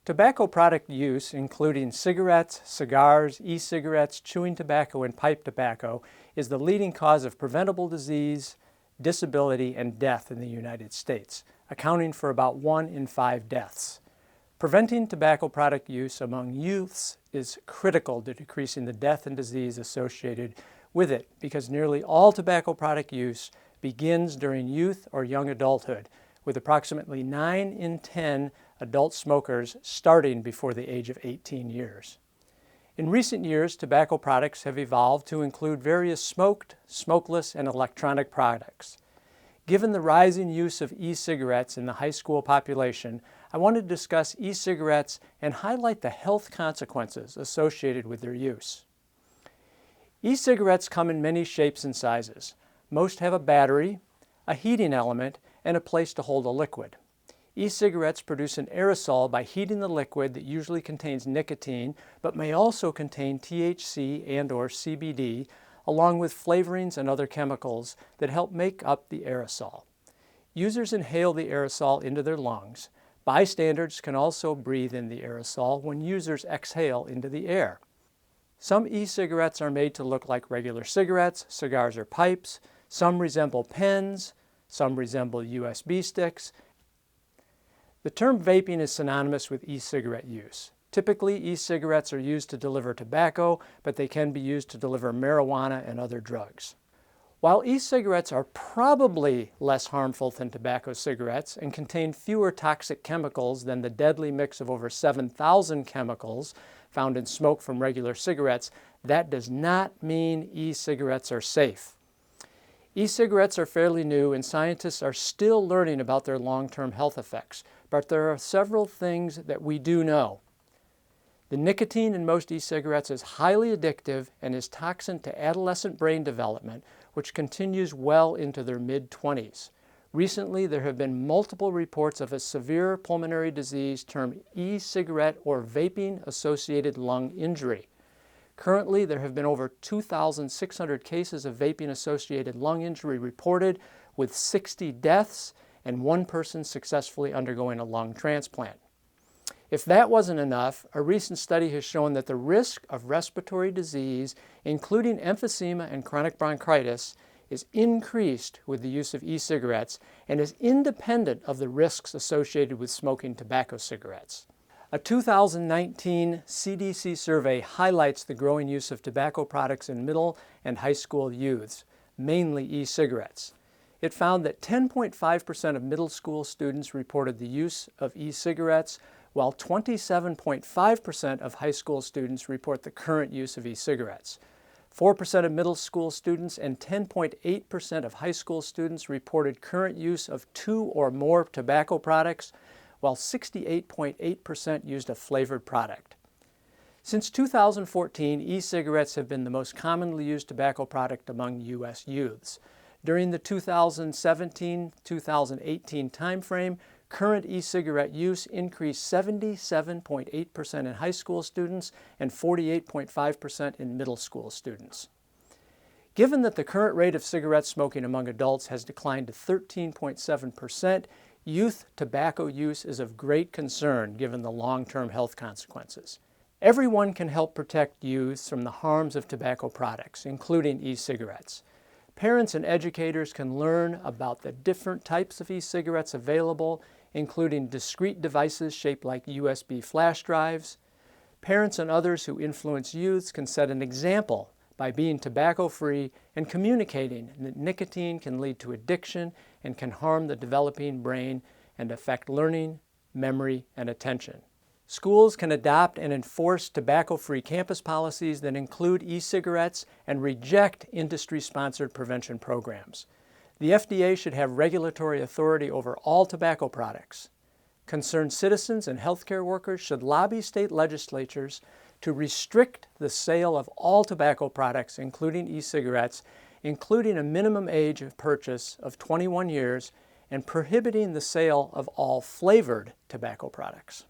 Tobacco product use, including cigarettes, cigars, e-cigarettes, chewing tobacco, and pipe tobacco, is the leading cause of preventable disease, disability, and death in the United States, accounting for about 1 in 5 deaths. Preventing tobacco product use among youths is critical to decreasing the death and disease associated with it, because nearly all tobacco product use begins during youth or young adulthood, with approximately 9 in 10 adult smokers starting before the age of 18 years. In recent years, tobacco products have evolved to include various smoked, smokeless, and electronic products. Given the rising use of e-cigarettes in the high school population, I want to discuss e-cigarettes and highlight the health consequences associated with their use. E-cigarettes come in many shapes and sizes. Most have a battery, a heating element, and a place to hold a liquid. E-cigarettes produce an aerosol by heating the liquid that usually contains nicotine, but may also contain THC and/or CBD, along with flavorings and other chemicals that help make up the aerosol. Users inhale the aerosol into their lungs. Bystanders can also breathe in the aerosol when users exhale into the air. Some e-cigarettes are made to look like regular cigarettes, cigars, or pipes. Some resemble pens. Some resemble USB sticks. The term vaping is synonymous with e-cigarette use. Typically, e-cigarettes are used to deliver tobacco, but they can be used to deliver marijuana and other drugs. While e-cigarettes are probably less harmful than tobacco cigarettes and contain fewer toxic chemicals than the deadly mix of over 7,000 chemicals found in smoke from regular cigarettes, that does not mean e-cigarettes are safe. E-cigarettes are fairly new, and scientists are still learning about their long-term health effects, but there are several things that we do know. The nicotine in most e-cigarettes is highly addictive and is toxic to adolescent brain development, which continues well into their mid-20s. Recently, there have been multiple reports of a severe pulmonary disease termed e-cigarette or vaping-associated lung injury. Currently, there have been over 2,600 cases of vaping-associated lung injury reported, with 60 deaths and 1 person successfully undergoing a lung transplant. If that wasn't enough, a recent study has shown that the risk of respiratory disease, including emphysema and chronic bronchitis, is increased with the use of e-cigarettes and is independent of the risks associated with smoking tobacco cigarettes. A 2019 CDC survey highlights the growing use of tobacco products in middle and high school youths, mainly e-cigarettes. It found that 10.5% of middle school students reported the use of e-cigarettes, while 27.5% of high school students report the current use of e-cigarettes. 4% of middle school students and 10.8% of high school students reported current use of 2 or more tobacco products, while 68.8% used a flavored product. Since 2014, e-cigarettes have been the most commonly used tobacco product among U.S. youths. During the 2017-2018 timeframe, current e-cigarette use increased 77.8% in high school students and 48.5% in middle school students. Given that the current rate of cigarette smoking among adults has declined to 13.7%, youth tobacco use is of great concern given the long-term health consequences. Everyone can help protect youths from the harms of tobacco products, including e-cigarettes. Parents and educators can learn about the different types of e-cigarettes available, including discrete devices shaped like USB flash drives. Parents and others who influence youths can set an example by being tobacco-free and communicating that nicotine can lead to addiction and can harm the developing brain and affect learning, memory, and attention. Schools can adopt and enforce tobacco-free campus policies that include e-cigarettes and reject industry-sponsored prevention programs. The FDA should have regulatory authority over all tobacco products. Concerned citizens and healthcare workers should lobby state legislatures to restrict the sale of all tobacco products, including e-cigarettes, including a minimum age of purchase of 21 years and prohibiting the sale of all flavored tobacco products.